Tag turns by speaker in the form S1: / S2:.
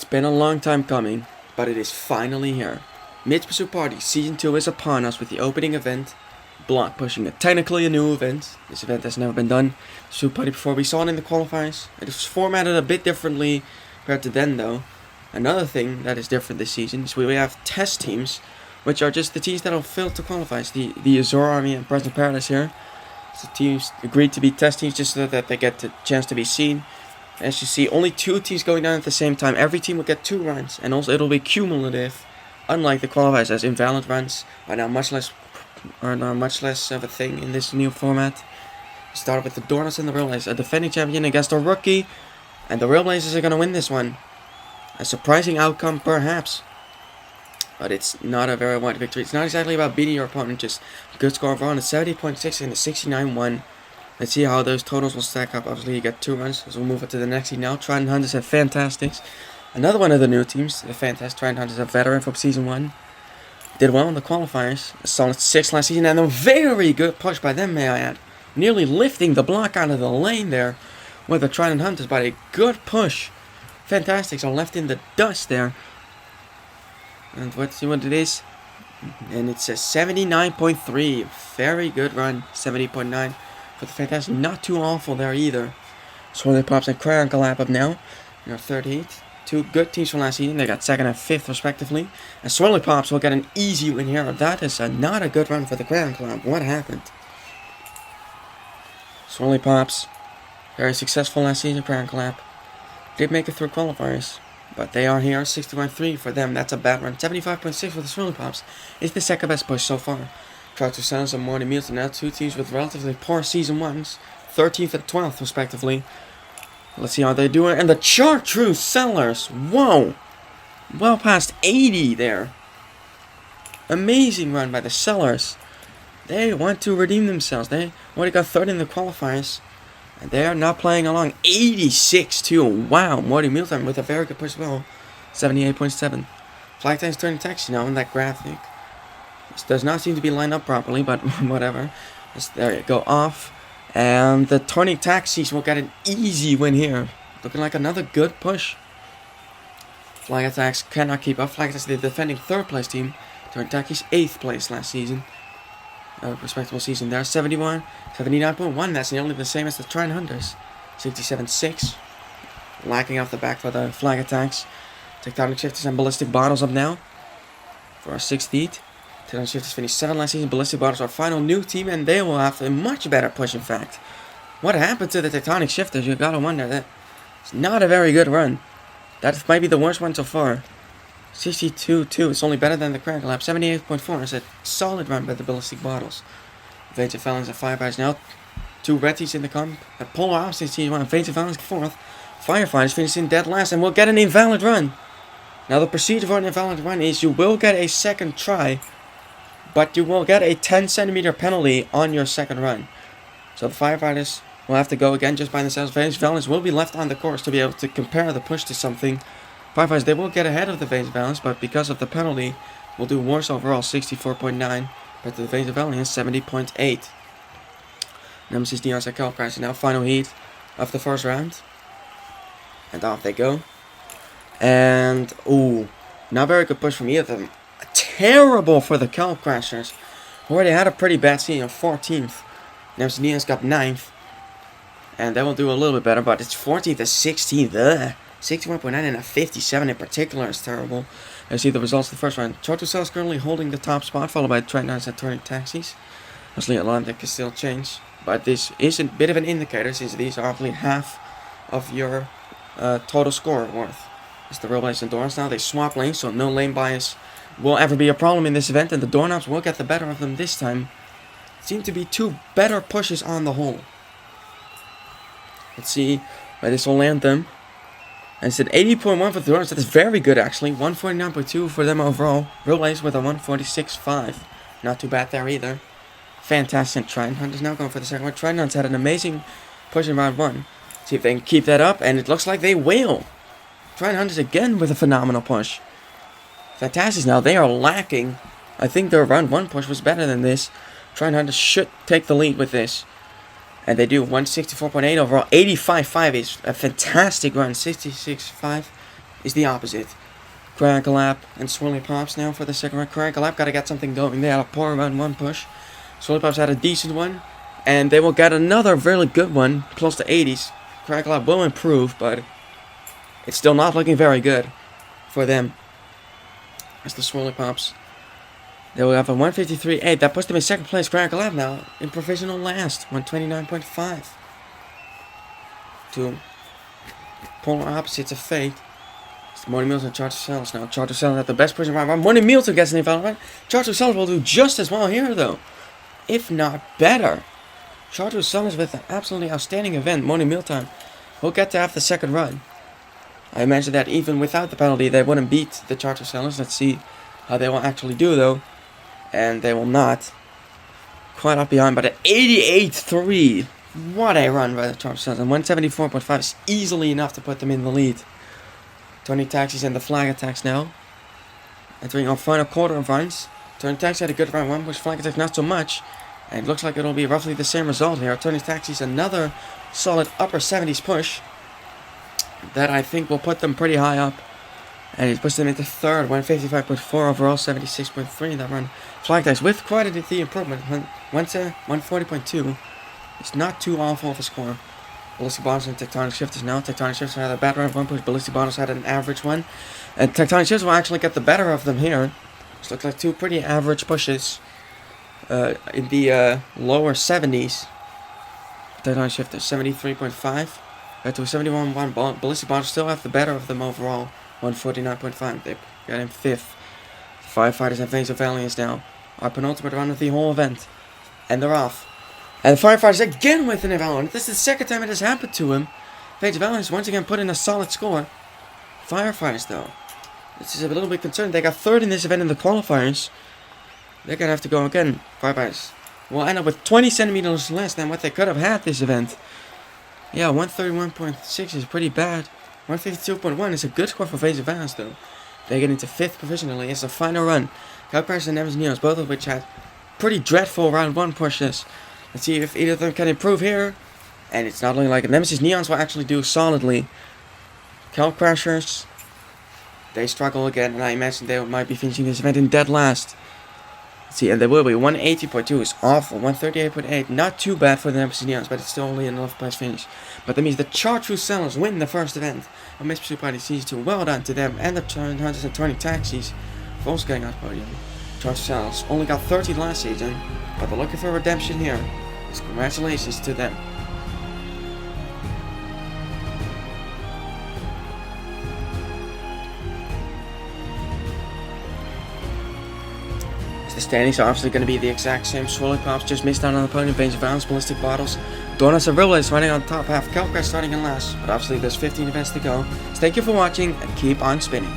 S1: It's been a long time coming, but it is finally here. Midge Pursuit Party Season 2 is upon us with the opening event, Block Pushing, technically a new event. This event has never been done. Pursuit Party before, we saw it in the qualifiers. It was formatted a bit differently compared to then though. Another thing that is different this season is we have test teams, which are just the teams that will fail to qualify. It's the Azure Army and Present Paradise here. So teams agreed to be test teams just so that they get the chance to be seen. As you see, only 2 teams going down at the same time. Every team will get 2 runs, and also it'll be cumulative, unlike the qualifiers, as invalid runs are now much less of a thing in this new format. Start with the Dornas and the Railblazers, a defending champion against a rookie, and the Railblazers are gonna win this one. A surprising outcome, perhaps, but it's not a very wide victory. It's not exactly about beating your opponent, just a good score overall. It's 70.6 and a 69-1. Let's see how those totals will stack up. Obviously, you get 2 runs, so we'll move on to the next team now. Trident Hunters have Fantastics. Another one of the new teams, the Fantastic Trident Hunters, a veteran from Season 1. Did well in the qualifiers. A solid 6 last season, and a very good push by them, may I add. Nearly lifting the block out of the lane there with the Trident Hunters, but a good push. Fantastics are left in the dust there. And let's see what it is. And it's a 79.3. Very good run. 70.9. But the Fantastic, not too awful there either. Swirly Pops and Crayon Collab up now in our third heat. 2 good teams from last season. They got 2nd and 5th respectively. And Swirly Pops will get an easy win here. That is not a good run for the Crayon Collab. What happened? Swirly Pops, very successful last season. Crayon Collab did make it through qualifiers, but they are here. 61.3 for them. That's a bad run. 75.6 for the Swirly Pops. It's the second best push so far. Try to sell some more than Milton now. 2 teams with relatively poor season 1s, 13th and 12th respectively. Let's see how they do it. And the Chartreuse Sellers, whoa, well past 80 there. Amazing run by the Sellers. They want to redeem themselves. They already got 3rd in the qualifiers, and they are not playing along. 86-2. Wow, Morty Milton with a very good push as well. 78.7. Flag Time's turning taxi now in that graphic. This does not seem to be lined up properly, but whatever. There you go, off. And the turning taxis will get an easy win here. Looking like another good push. Flag Attacks cannot keep up. Flag Attacks, the defending 3rd place team. Turning taxis 8th place last season. Respectable season there. 71, 79.1. That's nearly the same as the Trident Hunters. 67.6. Lacking off the back for the Flag Attacks. Tectonic Shifters and Ballistic Bottles up now for our 6th heat. Tectonic Shifters finished 7th last season. Ballistic Bottles are our final new team, and they will have a much better push, in fact. What happened to the Tectonic Shifters? You gotta wonder. That it's not a very good run. That might be the worst one so far. 62.2. It's only better than the Crayon Collab. 78.4. It's a solid run by the Ballistic Bottles. Vage of Phalanx and Firefighters now. 2 red teams in the comp. A polar opposite team. Vage of Phalanx 4th. Firefighters finishing dead last, and we'll get an invalid run. Now the procedure for an invalid run is you will get a 2nd try, but you will get a 10 centimeter penalty on your 2nd run. So the Firefighters will have to go again just by themselves. Vage Phalanx will be left on the course to be able to compare the push to something. Firefighters, they will get ahead of the Vage Phalanx, but because of the penalty, will do worse overall. 64.9, but the Vage Phalanx 70.8. Nemesis Neons and Calcrash now final heat of the 1st round. And off they go. And, ooh, not very good push from either of them. Terrible for the Kelp Crashers, who already had a pretty bad season, 14th. Nemesis Neons got 9th. And they will do a little bit better, but it's 14th to 16th. Ugh. 61.9 and a 57 in particular is terrible. Let's see the results of the 1st round. Chartreuse is currently holding the top spot, followed by Trident Hunters and Turning Taxis. Obviously, a lot that can still change, but this is a bit of an indicator since these are roughly half of your total score worth. It's the Railblazers and Dornas now. They swap lanes, so no lane bias will ever be a problem in this event, and the Doorknobs will get the better of them this time. Seem to be 2 better pushes on the whole. Let's see where this will land them. And it's an 80.1 for the Doorknobs. That is very good, actually. 149.2 for them overall. Railblazers with a 146.5. Not too bad there either. Fantastic. Trident Hunters now going for the 2nd one. Trident Hunters had an amazing push in round 1. See if they can keep that up, and it looks like they will. Trident Hunters again with a phenomenal push. Fantastic. Now they are lacking. I think their round 1 push was better than this. Trident Hunters should take the lead with this. And they do 164.8 overall. 85.5 is a fantastic run. 66.5 is the opposite. Crackle Lap and Swirly Pops now for the second round. Crackle Lap gotta get something going. They had a poor round 1 push. Swirly Pops had a decent one. And they will get another really good one, close to 80s. Crackle Lap will improve, but it's still not looking very good for them. As the Swirly Pops. They will have a 153.8. That puts them in second place. Crackle Lap now in provisional last. 129.5. Two polar opposites of fate. It's Money Milton and Charter Cells now. Charter Cells have the best person round. Money Milton gets an development. Charter Cells will do just as well here though, if not better. Charter Cells with an absolutely outstanding event. Money Milton will get to have the second run. I imagine that even without the penalty, they wouldn't beat the Charter Sellers. Let's see how they will actually do though. And they will not. Quite up behind, but an 88.3. What a run by the Charter Sellers. And 174.5 is easily enough to put them in the lead. Tony Taxis and the Flag Attacks now. Entering our final quarter of runs. Tony Taxis had a good round 1, push Flag Attacks not so much. And it looks like it'll be roughly the same result here. Tony Taxis another solid upper 70s push. That I think will put them pretty high up. And it puts them into third, 155.4 overall, 76.3 that run. Flag Attacks with quite the improvement. Went to 140.2. It's not too awful of a score. Ballistic Bottles and Tectonic Shifters now. Tectonic Shifters had a bad round 1 push. Ballistic Bottles had an average one. And Tectonic Shifters will actually get the better of them here. This looks like two pretty average pushes. In the lower 70s. Tectonic Shifters 73.5. Got to a 71.1. Ballistic Bottles still have the better of them overall. 149.5. They got him 5th. Firefighters and Veins of Valiance now. Our penultimate run of the whole event. And they're off. And the Firefighters again with an Evaluate. This is the second time it has happened to him. Veins of Valiance once again put in a solid score. Firefighters though. This is a little bit concerned. They got third in this event in the qualifiers. They're going to have to go again. Firefighters will end up with 20 centimeters less than what they could have had this event. Yeah, 131.6 is pretty bad. 152.1 is a good score for Veins of Valiance though. They get into 5th provisionally. It's a final run. Calcrash and Nemesis Neos, both of which had pretty dreadful round 1 pushes. Let's see if either of them can improve here. And it's not looking like it. Nemesis Neons will actually do solidly. Calcrashers, they struggle again, and I imagine they might be finishing this event in dead last. Let's see, and they will be. 180.2 is awful. 138.8, not too bad for the Nemesis Neons, but it's still only an 11th place finish. But that means the Chartreuse Sellers win the first event of Miss Pursuit Party Season 2. Well done to them and the 120 Taxis for also getting on the podium. Chartreuse Sellers only got 30 last season, but they're looking for redemption here. So congratulations to them. The standings are obviously going to be the exact same. Swirly Pops just missed out on the podium. Veins of Valiance, Ballistic Bottles. Donuts and Riddle is running on top half. Calcrash starting in last. But obviously there's 15 events to go. So thank you for watching and keep on spinning.